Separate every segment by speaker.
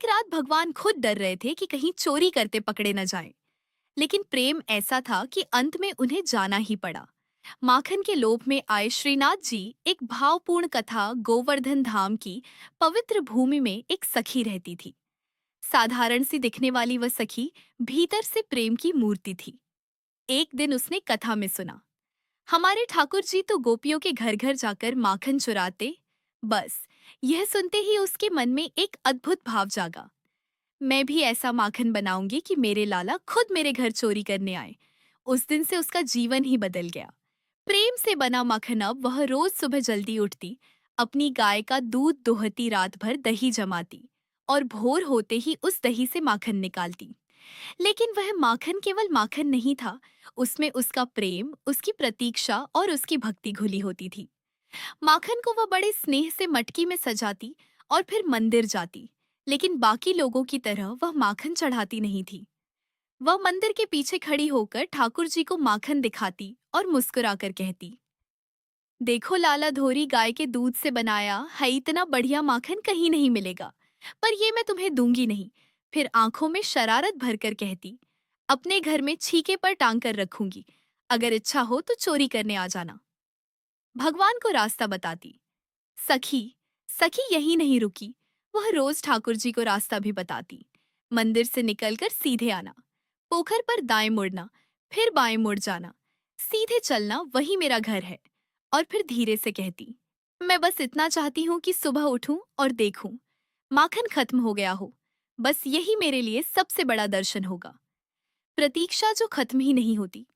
Speaker 1: एक रात भगवान खुद डर रहे थे कि कहीं चोरी करते पकड़े न जाएं। लेकिन प्रेम ऐसा था कि अंत में उन्हें जाना ही पड़ा। माखन के लोभ में आए श्रीनाथ जी एक भावपूर्ण कथा गोवर्धन धाम की पवित्र भूमि में एक सखी रहती थी। साधारण सी दिखने वाली वह सखी भीतर से प्रेम की मूर्ति थी। एक दिन उसने कथा में सुना, हमारे ठाकुर जी तो गोपियों के घर घर जाकर माखन चुराते। बस यह सुनते ही उसके मन में एक अद्भुत भाव जागा, मैं भी ऐसा माखन बनाऊंगी कि मेरे लाला खुद मेरे घर चोरी करने आए। उस दिन से उसका जीवन ही बदल गया। प्रेम से बना माखन अब वह रोज सुबह जल्दी उठती, अपनी गाय का दूध दोहती, रात भर दही जमाती और भोर होते ही उस दही से माखन निकालती। लेकिन वह माखन केवल माखन नहीं था, उसमें उसका प्रेम, उसकी प्रतीक्षा और उसकी भक्ति घुली होती थी। माखन को वह बड़े स्नेह से मटकी में सजाती और फिर मंदिर जाती। लेकिन बाकी लोगों की तरह वह माखन चढ़ाती नहीं थी। वह मंदिर के पीछे खड़ी होकर ठाकुर जी को माखन दिखाती और मुस्कुराकर कहती, देखो लाला, धोरी गाय के दूध से बनाया है, इतना बढ़िया माखन कहीं नहीं मिलेगा, पर ये मैं तुम्हें दूंगी नहीं। फिर आंखों में शरारत भरकर कहती, अपने घर में छीके पर टांग कर रखूंगी, अगर इच्छा हो तो चोरी करने आ जाना। भगवान को रास्ता बताती। सखी सखी यही नहीं रुकी, वह रोज ठाकुर जी को रास्ता भी बताती। मंदिर से निकलकर सीधे आना, पोखर पर दाएं मुड़ना, फिर बाएं मुड़ जाना, सीधे चलना, वही मेरा घर है। और फिर धीरे से कहती, मैं बस इतना चाहती हूँ कि सुबह उठूं और देखूं माखन खत्म हो गया हो। बस यही मेरे लिए सबसे बड़ा दर्शन होगा। प्रतीक्षा जो खत्म ही नहीं होती।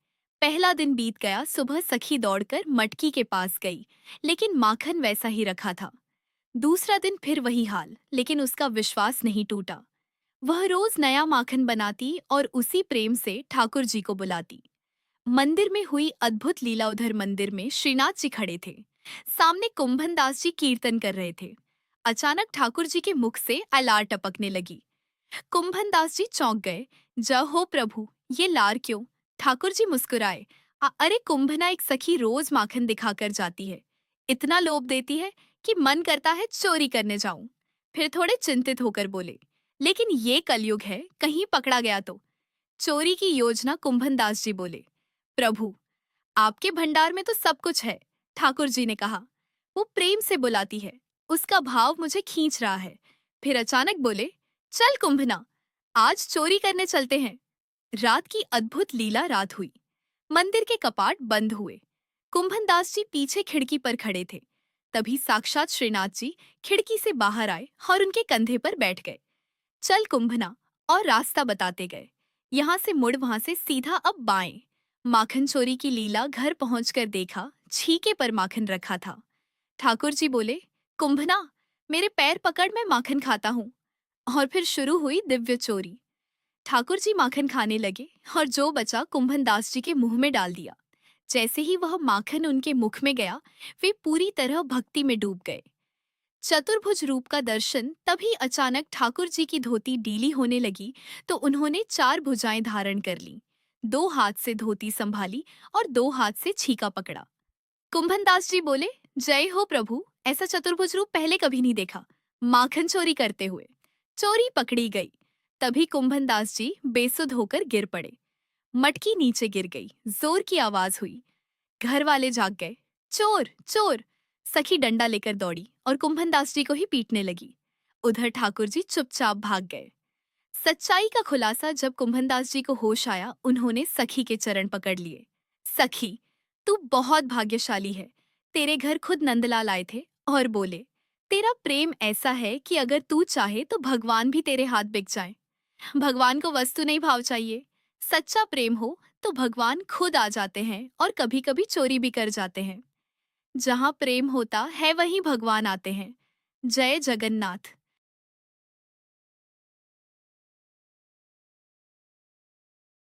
Speaker 1: पहला दिन बीत गया, सुबह सखी दौड़कर मटकी के पास गई, लेकिन माखन वैसा ही रखा था। दूसरा दिन फिर वही हाल, लेकिन उसका विश्वास नहीं टूटा। वह रोज नया माखन बनाती और उसी प्रेम से ठाकुर जी को बुलाती। मंदिर में हुई अद्भुत लीला। उधर मंदिर में श्रीनाथ जी खड़े थे, सामने कुंभन दास जी कीर्तन कर रहे थे। अचानक ठाकुर जी के मुख से अलार टपकने लगी। कुंभन दास जी चौंक गए। जय हो प्रभु, ये लार क्यों? ठाकुर जी मुस्कुराए। अरे कुंभना, एक सखी रोज माखन दिखाकर जाती है, इतना लोभ देती है कि मन करता है चोरी करने जाऊं। फिर थोड़े चिंतित होकर बोले, लेकिन ये कलयुग है, कहीं पकड़ा गया तो? चोरी की योजना? कुंभन दास जी बोले, प्रभु आपके भंडार में तो सब कुछ है। ठाकुर जी ने कहा, वो प्रेम से बुलाती है, उसका भाव मुझे खींच रहा है। फिर अचानक बोले, चल कुंभना, आज चोरी करने चलते हैं। रात की अद्भुत लीला रात हुई। मंदिर के कपाट बंद हुए। कुंभन दास जी पीछे खिड़की पर खड़े थे। तभी साक्षात श्रीनाथ जी खिड़की से बाहर आए और उनके कंधे पर बैठ गए। चल कुंभना, और रास्ता बताते गए, यहाँ से मुड़, वहां से सीधा, अब बाएं। माखन चोरी की लीला घर पहुंचकर देखा, छीके पर माखन रखा था। ठाकुर जी बोले, कुंभना, मेरे पैर पकड़, मैं माखन खाता हूँ। और फिर शुरू हुई दिव्य चोरी। ठाकुर जी माखन खाने लगे और जो बचा कुंभन दास जी के मुंह में डाल दिया। जैसे ही वह माखन उनके मुख में गया, वे पूरी तरह भक्ति में डूब गए। चतुर्भुज रूप का दर्शन। तभी अचानक ठाकुर जी की धोती ढीली होने लगी, तो उन्होंने चार भुजाएं धारण कर ली। दो हाथ से धोती संभाली और दो हाथ से छीका पकड़ा। कुंभन दास जी बोले, जय हो प्रभु, ऐसा चतुर्भुज रूप पहले कभी नहीं देखा, माखन चोरी करते हुए। चोरी पकड़ी गई। तभी कुंभन दास जी बेसुध होकर गिर पड़े। मटकी नीचे गिर गई, जोर की आवाज हुई। घर वाले जाग गए। चोर चोर! सखी डंडा लेकर दौड़ी और कुंभन दास जी को ही पीटने लगी। उधर ठाकुर जी चुपचाप भाग गए। सच्चाई का खुलासा जब कुंभन दास जी को होश आया, उन्होंने सखी के चरण पकड़ लिए। सखी, तू बहुत भाग्यशाली है। तेरे घर खुद नंदलाल आए थे और बोले, तेरा प्रेम ऐसा है कि अगर तू चाहे तो भगवान भी तेरे हाथ बिक जाए। भगवान को वस्तु नहीं भाव चाहिए। सच्चा प्रेम हो तो भगवान खुद आ जाते हैं और कभी कभी चोरी भी कर जाते हैं। जहाँ प्रेम होता है वहीं भगवान आते हैं। जय जगन्नाथ।